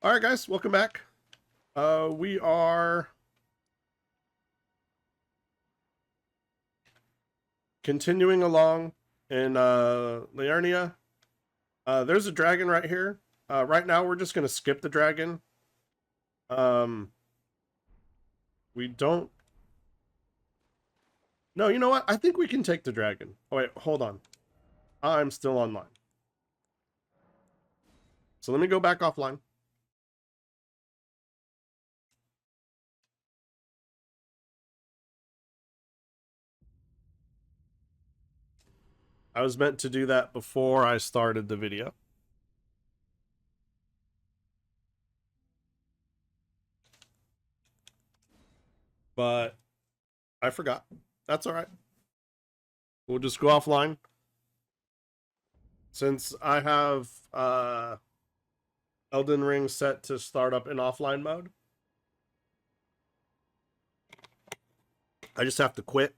All right, guys, welcome back. We are continuing along in Liurnia. There's a dragon right here. Right now, we're just gonna skip the dragon. Um, we don't. No, you know what? I think we can take the dragon. Oh wait, hold on. I'm still online. So let me go back offline. I was meant to do that before I started the video. But I forgot. That's all right. We'll just go offline. Since I have Elden Ring set to start up in offline mode, I just have to quit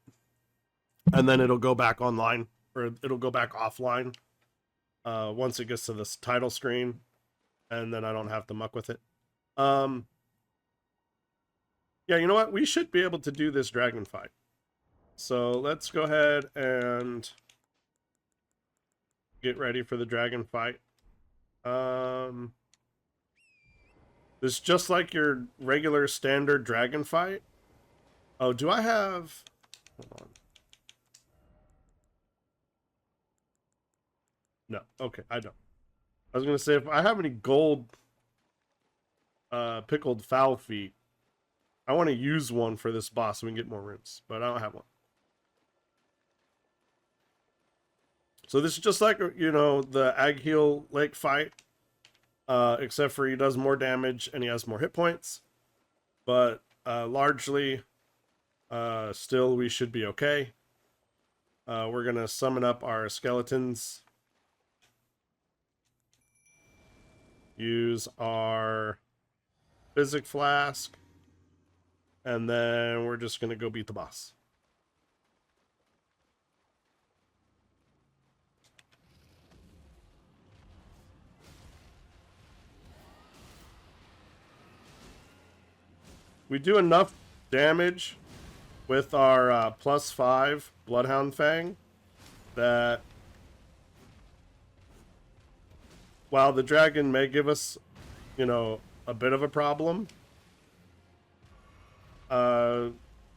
and then it'll go back online, or it'll go back offline once it gets to this title screen, and then I don't have to muck with it. Yeah, you know what? We should be able to do this dragon fight. So let's go ahead and get ready for the dragon fight. This is just like your regular standard dragon fight. Oh, do I have... Hold on. No, okay, I don't. I was gonna say, if I have any gold pickled fowl feet, I want to use one for this boss so we can get more runes, but I don't have one. So this is just like, you know, the Agheel Lake fight, except for he does more damage and he has more hit points. But largely, still we should be okay. We're gonna summon up our skeletons. Use our Physic Flask. And then we're just gonna go beat the boss. We do enough damage with our +5 Bloodhound Fang that while the dragon may give us, you know, a bit of a problem,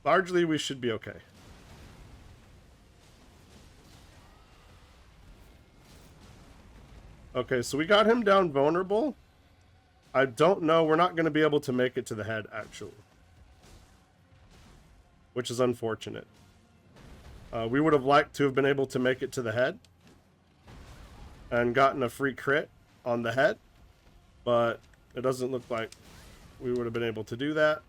largely we should be okay. Okay, so we got him down vulnerable. I don't know. We're not going to be able to make it to the head, actually. Which is unfortunate. We would have liked to have been able to make it to the head and gotten a free crit on the head, but it doesn't look like we would have been able to do that.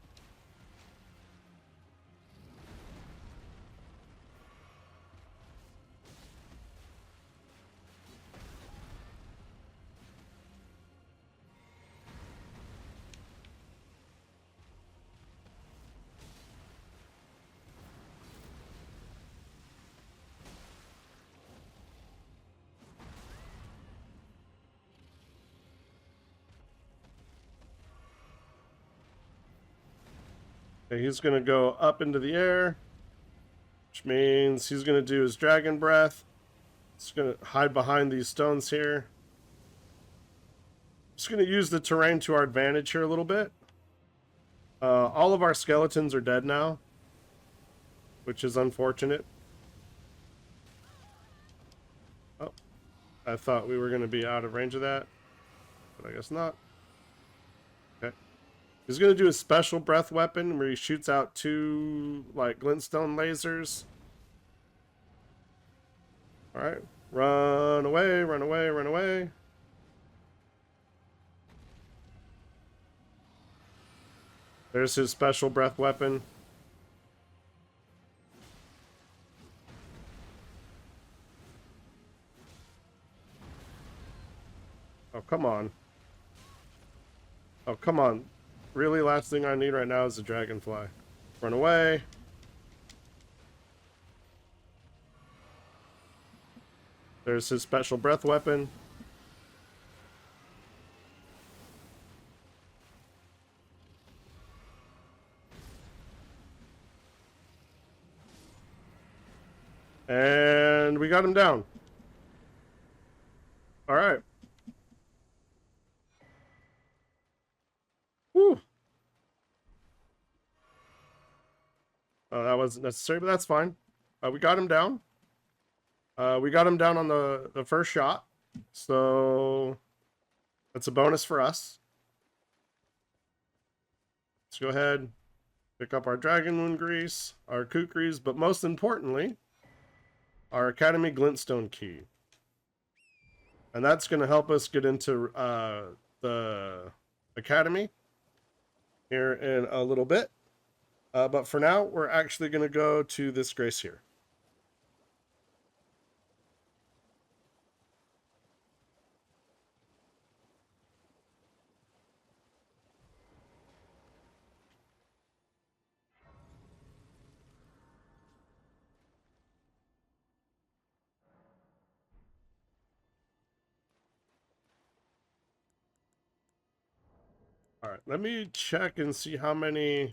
Okay, he's going to go up into the air, which means he's going to do his dragon breath. He's going to hide behind these stones here. Just going to use the terrain to our advantage here a little bit. All of our skeletons are dead now, which is unfortunate. Oh, I thought we were going to be out of range of that, but I guess not. Okay. He's going to do a special breath weapon where he shoots out 2, like, glintstone lasers. Alright. Run away, run away, run away. There's his special breath weapon. Oh, come on. Oh, come on. Really, last thing I need right now is a dragonfly. Run away. There's his special breath weapon. And we got him down. All right. Whew. Oh, that wasn't necessary, but that's fine. We got him down. We got him down on the first shot. So that's a bonus for us. Let's go ahead, pick up our Dragon Moon Grease, our Kukris, but most importantly, our Academy Glintstone Key. And that's going to help us get into the Academy here in a little bit. But for now, we're actually going to go to this Grace here. All right, let me check and see how many.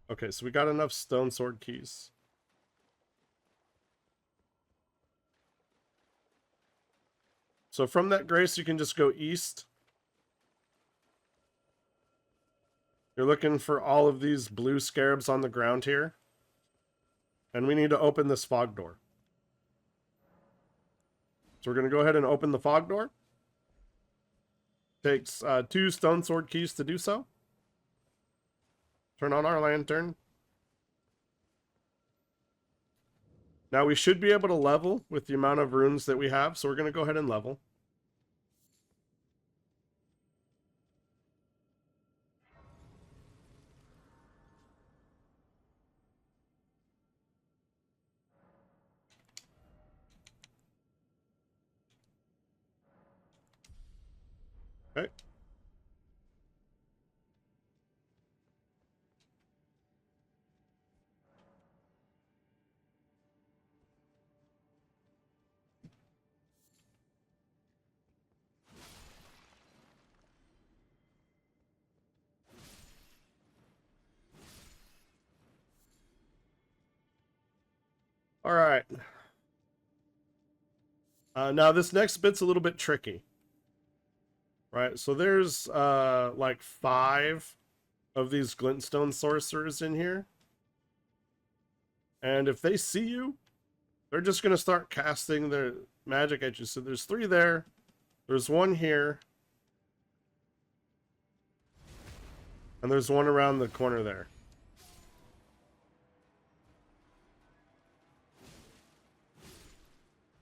Okay, so we got enough stone sword keys. So from that Grace, you can just go east. You're looking for all of these blue scarabs on the ground here. And we need to open this fog door. So we're going to go ahead and open the fog door. Takes 2 stone sword keys to do so. Turn on our lantern. Now we should be able to level with the amount of runes that we have, so we're going to go ahead and level. Okay. All right. Now this next bit's a little bit tricky. Right, so there's like 5 of these Glintstone sorcerers in here. And if they see you, they're just going to start casting their magic at you. So there's 3 there. There's 1 here. And there's 1 around the corner there.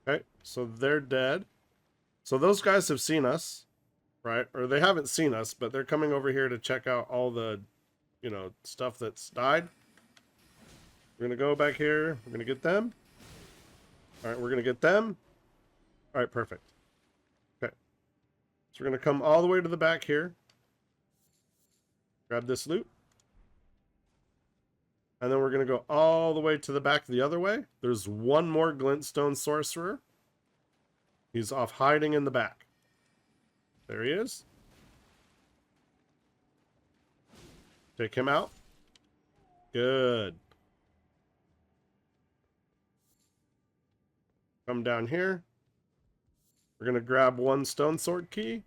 Okay, so they're dead. So those guys have seen us, right? Or they haven't seen us, but they're coming over here to check out all the, you know, stuff that's died. We're going to go back here. We're going to get them. All right, we're going to get them. All right, perfect. Okay. So we're going to come all the way to the back here. Grab this loot. And then we're going to go all the way to the back the other way. There's 1 more Glintstone Sorcerer. He's off hiding in the back. There he is. Take him out. Good. Come down here. We're going to grab 1 stone sword key.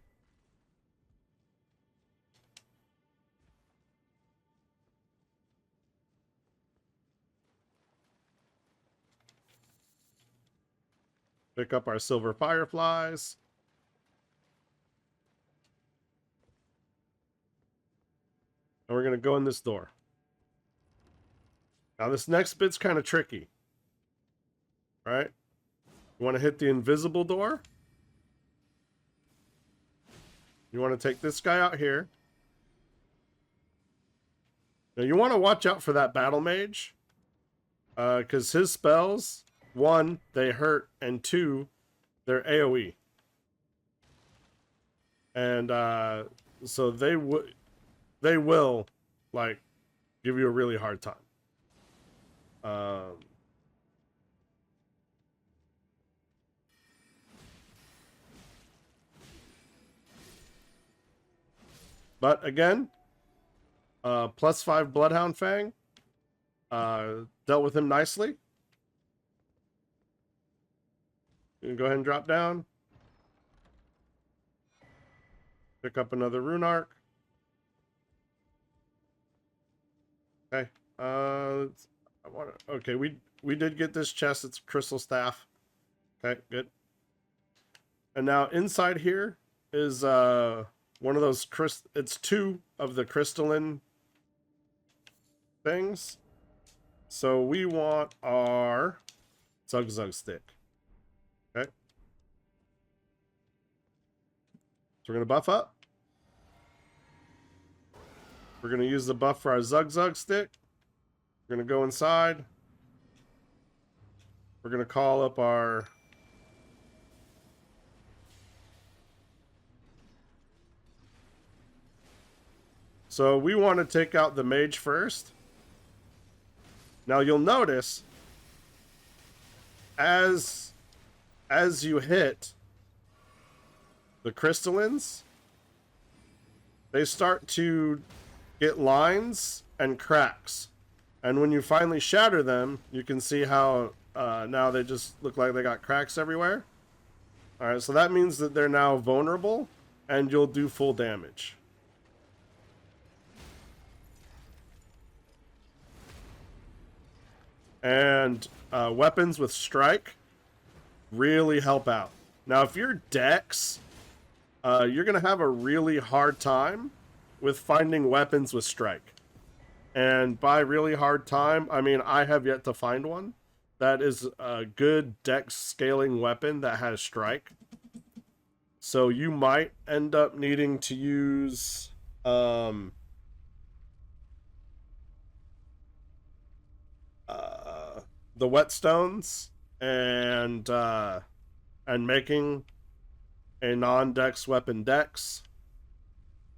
Pick up our silver fireflies. And we're going to go in this door. Now this next bit's kind of tricky. Right? You want to hit the invisible door. You want to take this guy out here. Now you want to watch out for that battle mage. Because his spells, 1, they hurt, and 2, they're AoE. And so they will like give you a really hard time. But again, +5 Bloodhound Fang dealt with him nicely. You can go ahead and drop down. Pick up another rune arc. Okay. Okay, we did get this chest. It's a crystal staff. Okay, good. And now inside here is one of those it's two of the crystalline things. So we want our Zug Zug stick. Okay. So we're gonna buff up. We're gonna use the buff for our Zug Zug stick. We're gonna go inside. We're gonna call up our So we want to take out the mage first. Now you'll notice as you hit the crystallines, they start to get lines and cracks. And when you finally shatter them, you can see how now they just look like they got cracks everywhere. Alright, so that means that they're now vulnerable and you'll do full damage. And weapons with strike really help out. Now, if you're Dex, you're going to have a really hard time with finding weapons with strike. And by really hard time, I mean I have yet to find one that is a good Dex scaling weapon that has strike. So you might end up needing to use the whetstones and making a non-dex weapon dex,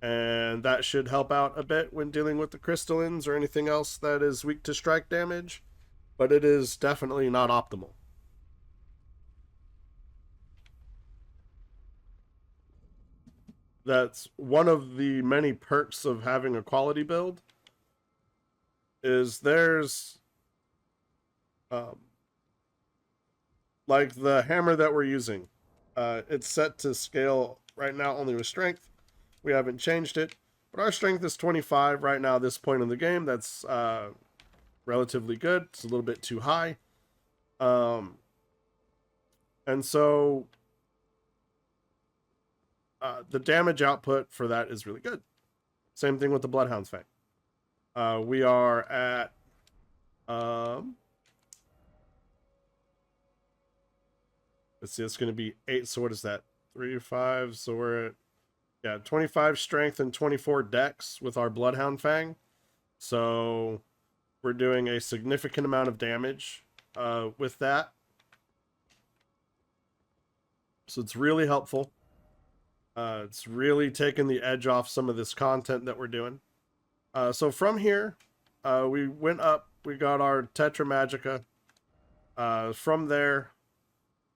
and that should help out a bit when dealing with the crystallines or anything else that is weak to strike damage, but it is definitely not optimal. That's one of the many perks of having a quality build, is there's like the hammer that we're using. It's set to scale right now only with strength. We haven't changed it, but our strength is 25 right now at this point in the game. That's relatively good. It's a little bit too high. And so the damage output for that is really good. Same thing with the Bloodhound's Fang. We are at let's see, it's going to be 8. So what is that? 3, 5. So we're at 25 strength and 24 dex with our Bloodhound Fang. So we're doing a significant amount of damage with that. So it's really helpful. It's really taken the edge off some of this content that we're doing. So from here, we went up. We got our Tetra Magica. From there,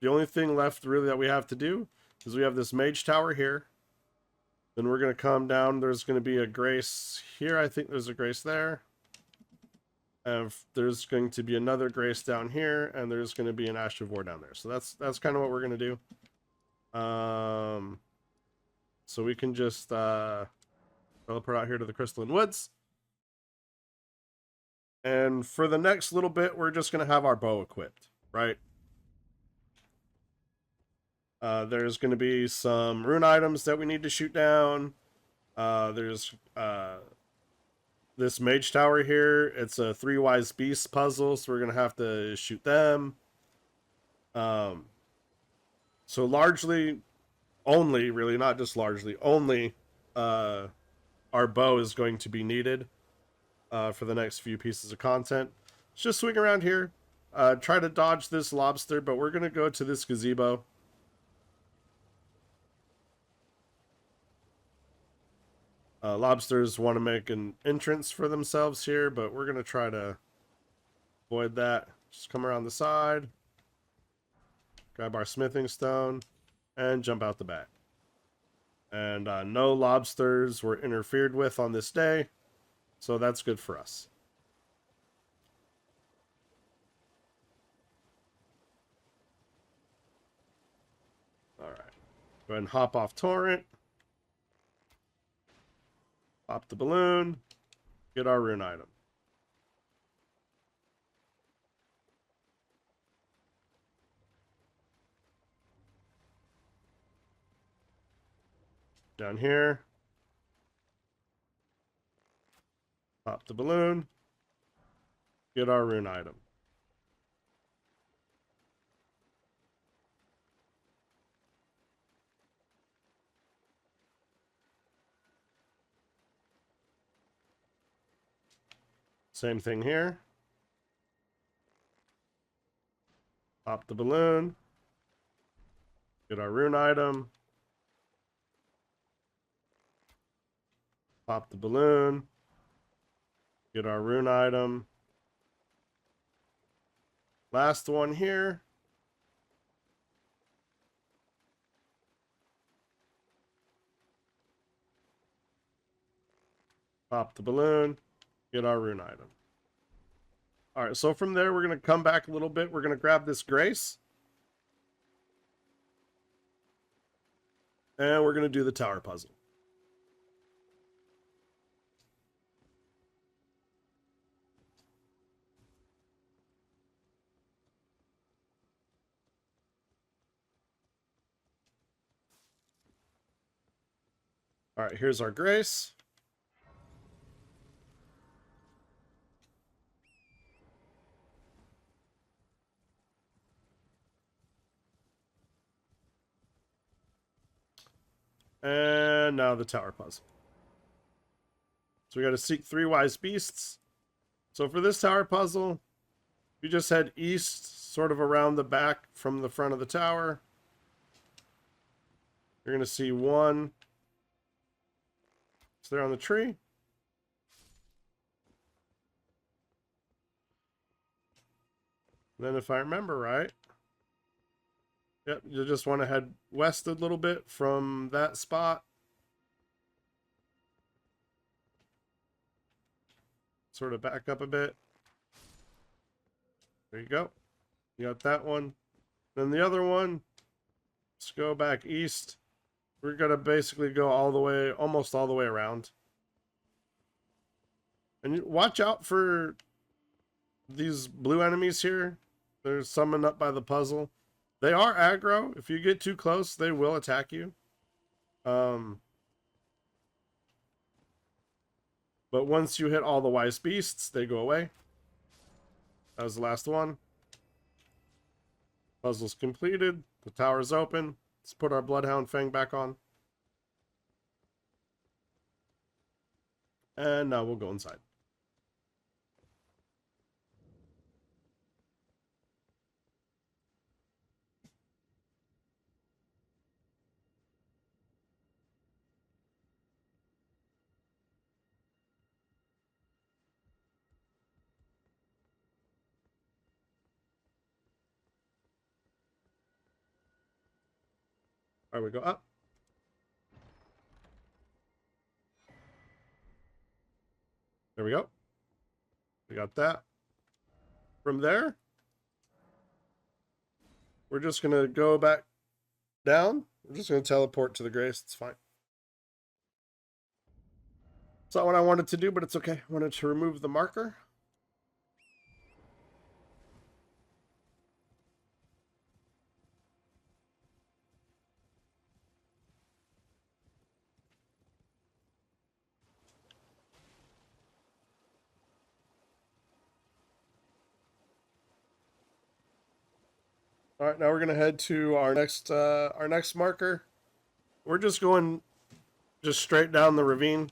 the only thing left really that we have to do is we have this mage tower here. Then we're going to come down. There's going to be a grace here. I think there's a grace there. And there's going to be another grace down here. And there's going to be an Ash of War down there. So that's kind of what we're going to do. So we can just teleport out here to the Crystalline Woods. And for the next little bit, we're just going to have our bow equipped, right? There's going to be some rune items that we need to shoot down. There's this mage tower here. It's a 3 wise beasts puzzle, so we're going to have to shoot them. So largely, only, really, not just largely, only our bow is going to be needed for the next few pieces of content. Let's just swing around here. Try to dodge this lobster, but we're going to go to this gazebo. Lobsters want to make an entrance for themselves here, but we're going to try to avoid that. Just come around the side, grab our smithing stone, and jump out the back. And no lobsters were interfered with on this day, so that's good for us. Go ahead and hop off torrent. Pop the balloon. Get our rune item. Down here. Pop the balloon. Get our rune item. Same thing here. Pop the balloon. Get our rune item. Pop the balloon. Get our rune item. Last one here. Pop the balloon. Get our rune item. All right, so from there, we're going to come back a little bit. We're going to grab this Grace. And we're going to do the tower puzzle. All right, here's our Grace. And now the tower puzzle. So we got to seek 3 wise beasts. So for this tower puzzle, you just head east, sort of around the back from the front of the tower. You're going to see one. It's there on the tree. Then if I remember right, yep, you just want to head west a little bit from that spot. Sort of back up a bit. There you go. You got that one. Then the other one, let's go back east. We're going to basically go all the way, almost all the way around. And watch out for these blue enemies here. They're summoned up by the puzzle. They are aggro. If you get too close, they will attack you. But once you hit all the wise beasts, they go away. That was the last one. Puzzle's completed. The tower's open. Let's put our Bloodhound Fang back on. And now we'll go inside. All right, we go up. There we go. We got that. From there, we're just going to go back down. We're just going to teleport to the Grace. It's fine. It's not what I wanted to do, but it's okay. I wanted to remove the marker. All right, now we're gonna head to our next marker. We're just going straight down the ravine.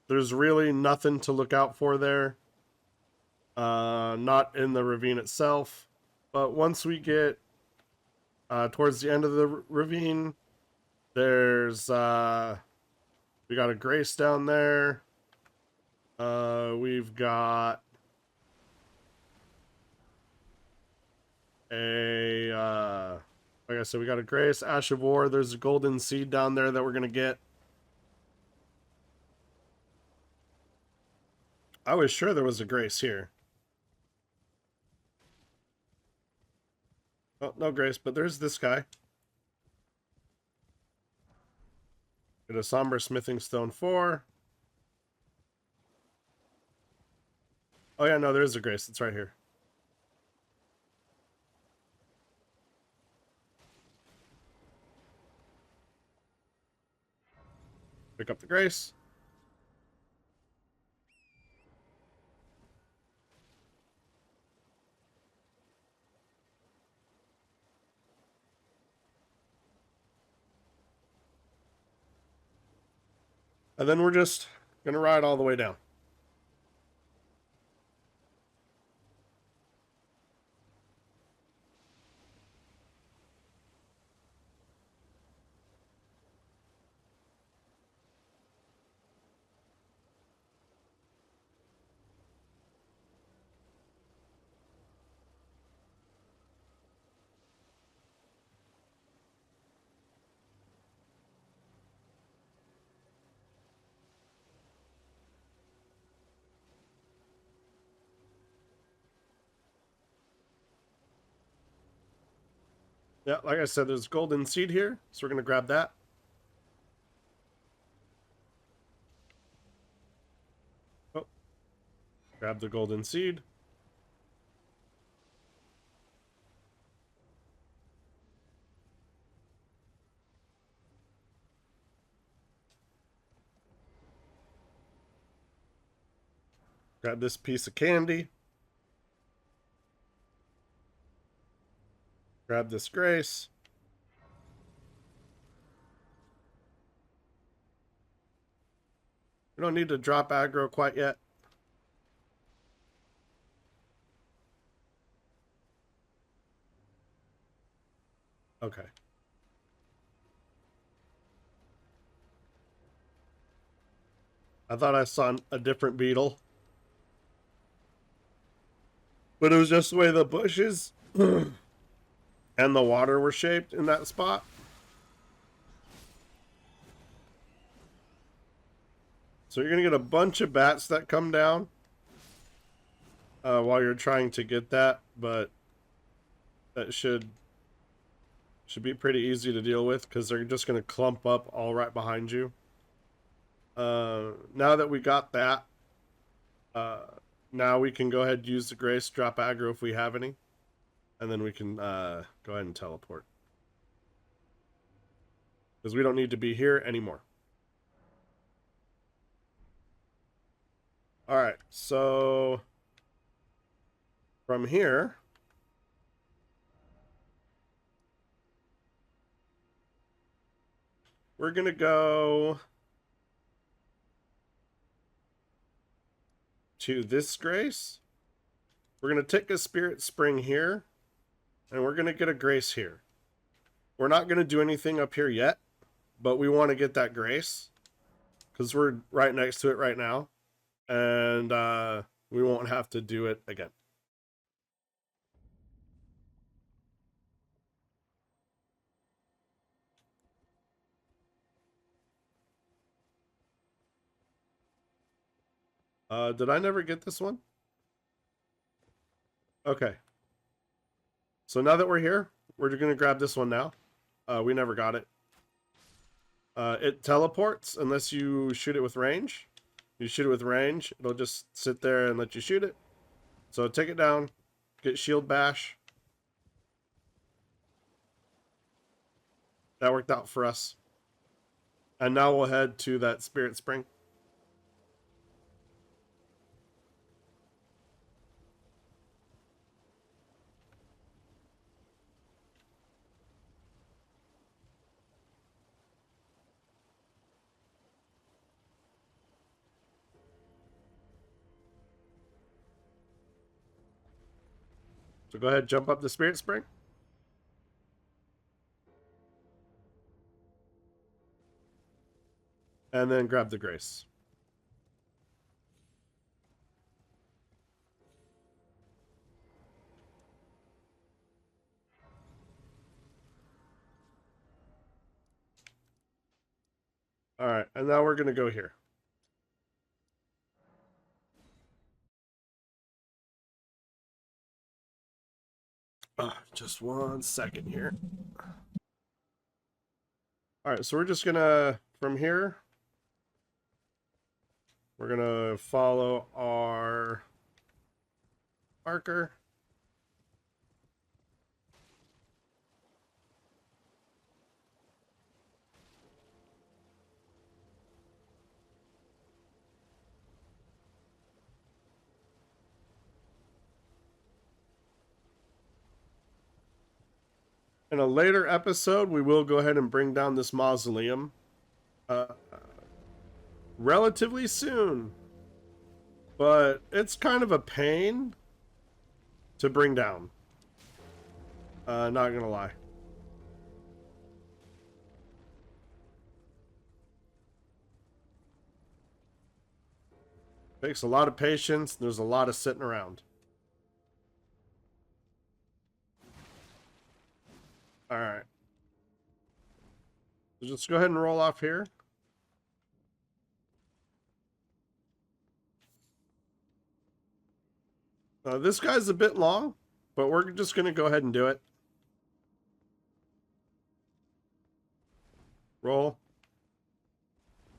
There's really nothing to look out for there. Not in the ravine itself, but once we get towards the end of the ravine, there's we got a Grace down there. We've got like I said, we got a Grace, Ash of War. There's a golden seed down there that we're gonna get. I was sure there was a Grace here. Oh, no grace, but there's this guy. Get a somber smithing stone 4. Oh yeah, no, there's a grace. It's right here. Pick up the grace. And then we're just gonna ride all the way down. Yeah, like I said, there's golden seed here, so we're gonna grab that. Oh, grab the golden seed. Grab this piece of candy. Grab this grace. We don't need to drop aggro quite yet. Okay. I thought I saw a different beetle. But it was just the way the bushes and the water were shaped in that spot. So you're going to get a bunch of bats that come down while you're trying to get that. But that should be pretty easy to deal with because they're just going to clump up all right behind you. Now that we got that, now we can go ahead and use the grace, drop aggro if we have any, and then we can go ahead and teleport. Because we don't need to be here anymore. Alright, so from here, we're going to go to this grace. We're going to take a spirit spring here, and we're going to get a grace here. We're not going to do anything up here yet, but we want to get that grace because we're right next to it right now, and we won't have to do it again. Did I never get this one? Okay. So now that we're here, we're going to grab this one now. We never got it. It teleports unless you shoot it with range. You shoot it with range, it'll just sit there and let you shoot it. So take it down, get shield bash. That worked out for us. And now we'll head to that spirit spring. So go ahead, jump up the spirit spring. And then grab the grace. All right, and now we're going to go here. Just 1 second here. All right, so we're just gonna, from here, we're gonna follow our marker. In a later episode, we will go ahead and bring down this mausoleum uh, relatively soon. But it's kind of a pain to bring down. Not gonna lie. Takes a lot of patience. There's a lot of sitting around. Alright. So just go ahead and roll off here. This guy's a bit long, but we're just going to go ahead and do it. Roll.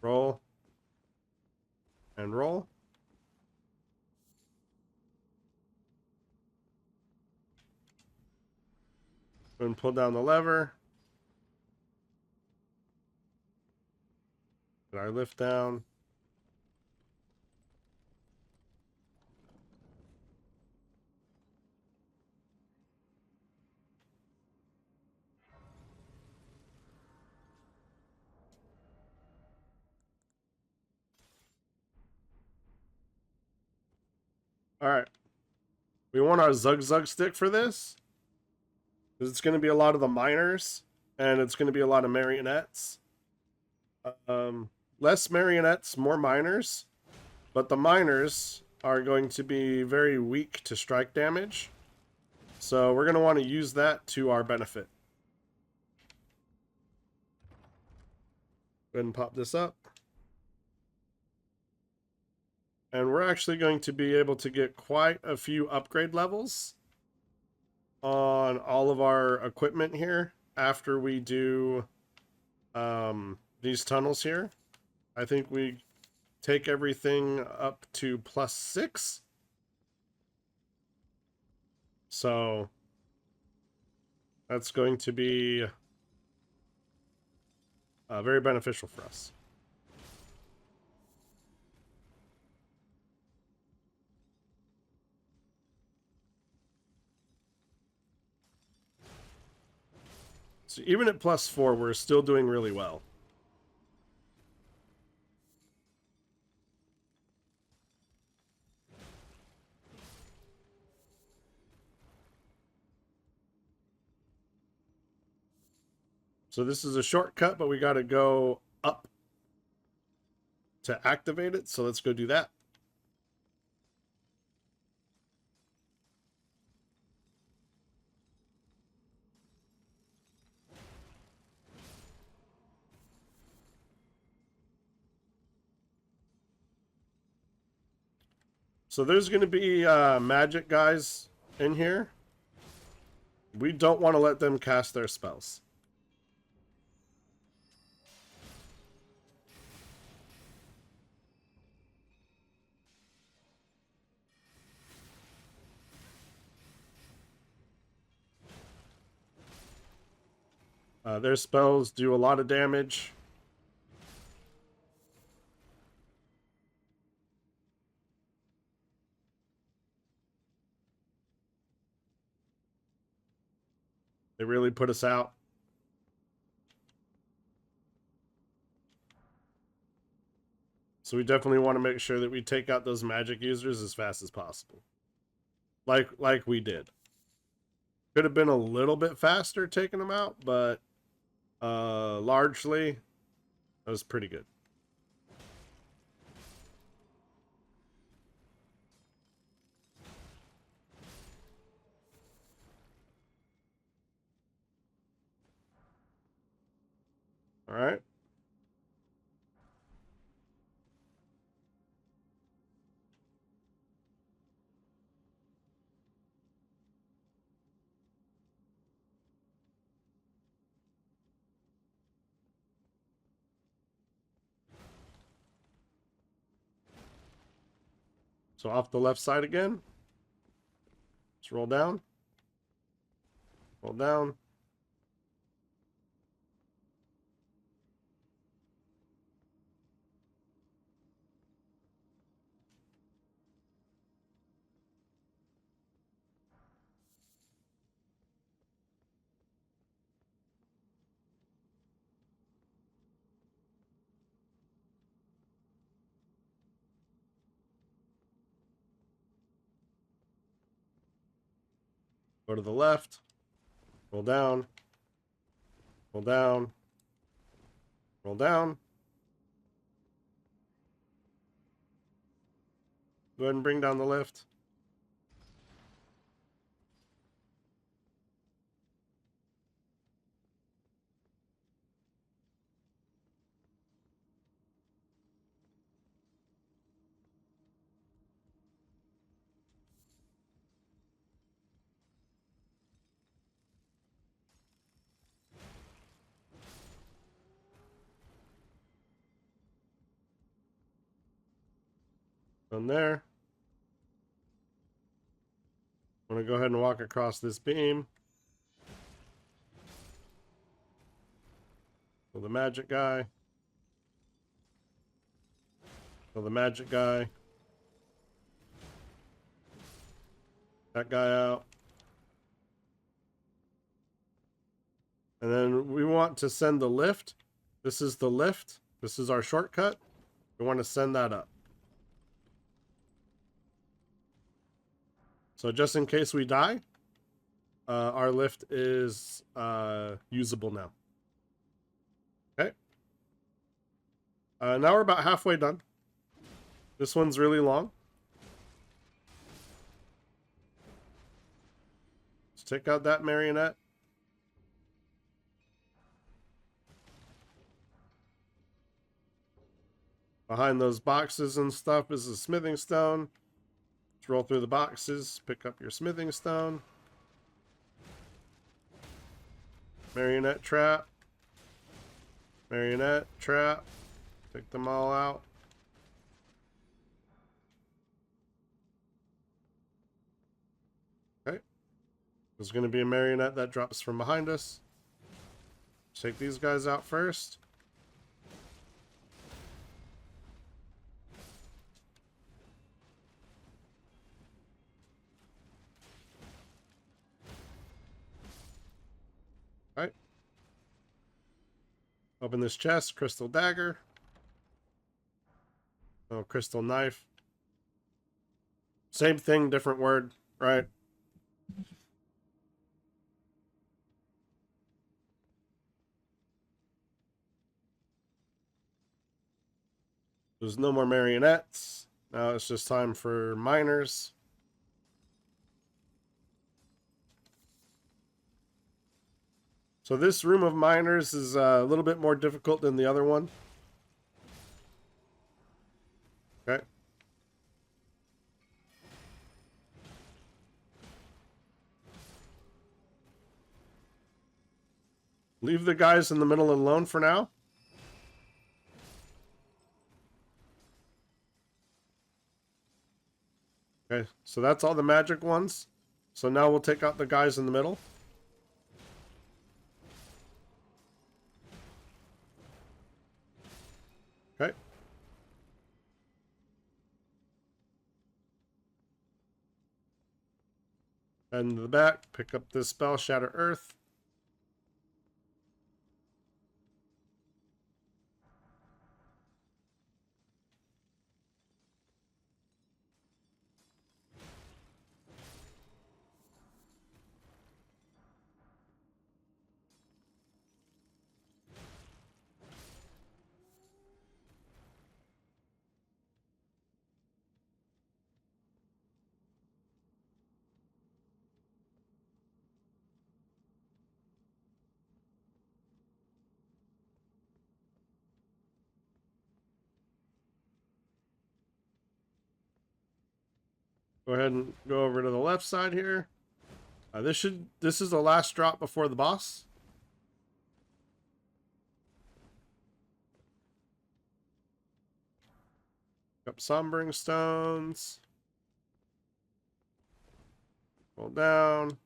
Roll. And roll. And pull down the lever. Get our lift down. Alright. We want our Zug Zug stick for this. Because it's going to be a lot of the miners. And it's going to be a lot of marionettes. Less marionettes, more miners. But the miners are going to be very weak to strike damage. So we're going to want to use that to our benefit. Go ahead and pop this up. And we're actually going to be able to get quite a few upgrade levels on all of our equipment here after we do these tunnels here. I think we take everything up to +6. So that's going to be very beneficial for us. So even at +4, we're still doing really well. So this is a shortcut, but we got to go up to activate it. So let's go do that. So there's going to be magic guys in here. We don't want to let them cast their spells. Their spells do a lot of damage. They really put us out. So we definitely want to make sure that we take out those magic users as fast as possible. Like we did. Could have been a little bit faster taking them out, but largely that was pretty good. All right. So off the left side again. Let's roll down. Roll down. Go to the left. Roll down. Roll down. Roll down. Go ahead and bring down the lift. From there, I'm going to go ahead and walk across this beam. Kill the magic guy. Kill the magic guy. That guy out. And then we want to send the lift. This is the lift. This is our shortcut. We want to send that up. So just in case we die, our lift is usable now. Okay. Now we're about halfway done. This one's really long. Let's take out that marionette. Behind those boxes and stuff is a smithing stone. Let's roll through the boxes, pick up your smithing stone. Marionette trap. Marionette trap. Take them all out. Okay. There's going to be a marionette that drops from behind us. Take these guys out first. Alright. Open this chest. Crystal dagger. Oh, crystal knife. Same thing, different word, right? There's no more marionettes. Now it's just time for miners. So this room of miners is a little bit more difficult than the other one. Okay. Leave the guys in the middle alone for now. Okay, so that's all the magic ones. So now we'll take out the guys in the middle. Okay. And to the back, pick up this spell, Shatter Earth. Go ahead and go over to the left side here. This is the last drop before the boss. Pick up sombering stones. Hold down.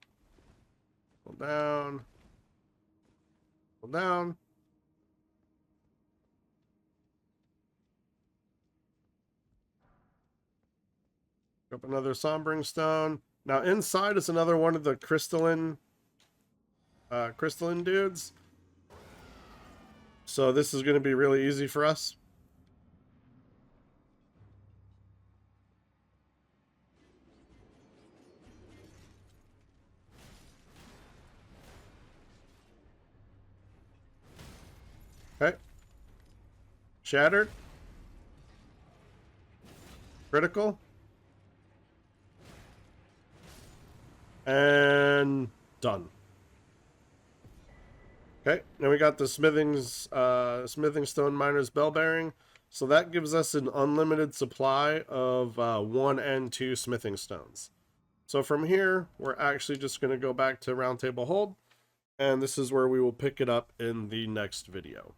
Hold down. Hold down. Up another Sombering Stone. Now inside is another one of the crystalline dudes. So this is going to be really easy for us. Okay. Shattered. Critical. And done. Okay, now we got the smithing stone miner's bell bearing. So that gives us an unlimited supply of 1 and 2 smithing stones. So from here, we're actually just going to go back to Round Table Hold, and this is where we will pick it up in the next video.